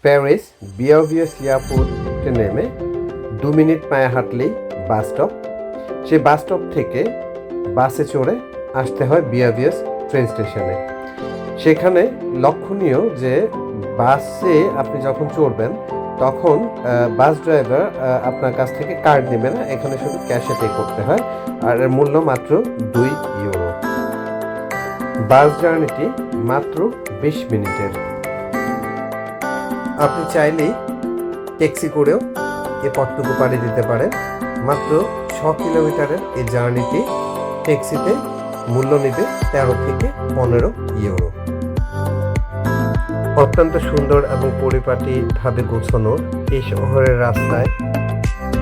Paris বিয়াভিয়াস এয়ারপোর্টে নেমে 2 minute পায়ে হাঁটলেই বাস স্টপ। সেই বাস স্টপ থেকে বাসে চড়ে আসতে হয় বিয়াভিয়াস ট্রেন স্টেশনে। সেখানে লক্ষণীয় যে বাসে আপনি যখন চড়বেন তখন বাস ড্রাইভার আপনার কাছ থেকে কার্ড নেবে না, এখানে শুধু ক্যাশে পে করতে হয়, আর এর মূল্য মাত্র 2 ইউরো। বাস জার্নিটি মাত্র 20 মিনিটের। আপনি চাইলেই ট্যাক্সি করেও এ পথটুকু পাড়ি দিতে পারেন। মাত্র 6 কিলোমিটারের এই জার্নিটি ট্যাক্সিতে মূল্য নেবে 13 থেকে 15 ইউরো। অত্যন্ত সুন্দর এবং পরিপাটিভাবে গোছানো এই শহরের রাস্তায়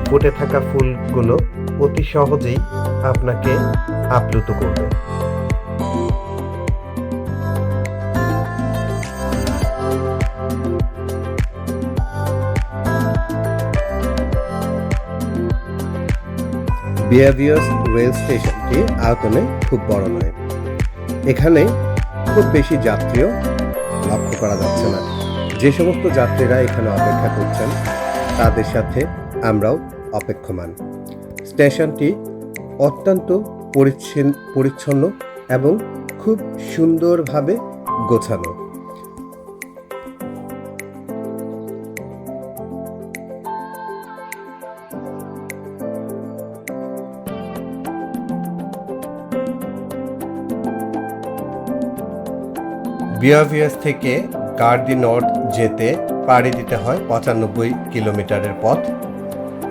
ফুটে থাকা ফুলগুলো অতি সহজেই আপনাকে আপ্লুত করবে। বিয়াভিয়াস রেল স্টেশনটি আয়তনে খুব বড় নয়। এখানে খুব বেশি যাত্রীও লক্ষ্য করা যাচ্ছে না। যে সমস্ত যাত্রীরা এখানে অপেক্ষা করছেন তাদের সাথে আমরাও অপেক্ষমান। স্টেশনটি অত্যন্ত পরিচ্ছন্ন এবং খুব সুন্দরভাবে গোছানো। বিয়াভিয়াস থেকে গার দি নর্ড যেতে পাড়ি দিতে হয় 95 কিলোমিটারের পথ।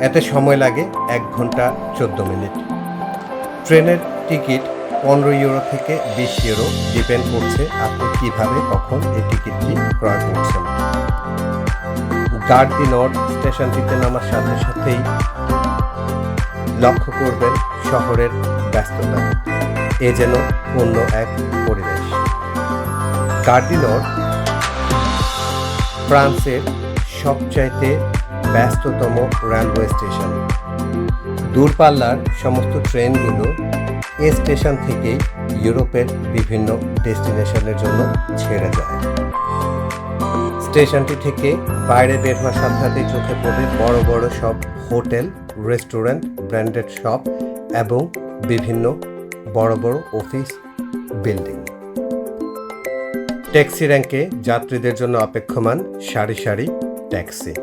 এতে সময় লাগে 1 ঘন্টা 14 মিনিট। ট্রেনের টিকিট 15 ইউরো থেকে 20 ইউরো, ডিপেন্ড করছে আপনি কিভাবে কখন এই টিকিটটি ক্রয় করছেন। গার দি নর্ড স্টেশনটিতে নামার সাথে সাথেই লক্ষ্য করবেন শহরের ব্যস্ততা। এ যেন অন্য এক পরিবেশ। গার দি নর্ড ফ্রান্সের সবচাইতে ব্যস্ততম রেলওয়ে স্টেশন। দূরপাল্লার সমস্ত ট্রেনগুলো এই স্টেশন থেকেই ইউরোপের বিভিন্ন ডেস্টিনেশনের জন্য ছেড়ে যায়। স্টেশনটি থেকে বাইরে বের হওয়ার সাথে সাথে চোখে পড়ে বড় বড় সব হোটেল, রেস্টুরেন্ট, ব্র্যান্ডেড শপ এবং বিভিন্ন বড় বড় অফিস বিল্ডিং। ট্যাক্সি র্যাঙ্কে যাত্রীদের জন্য অপেক্ষমান সারি সারি ট্যাক্সি।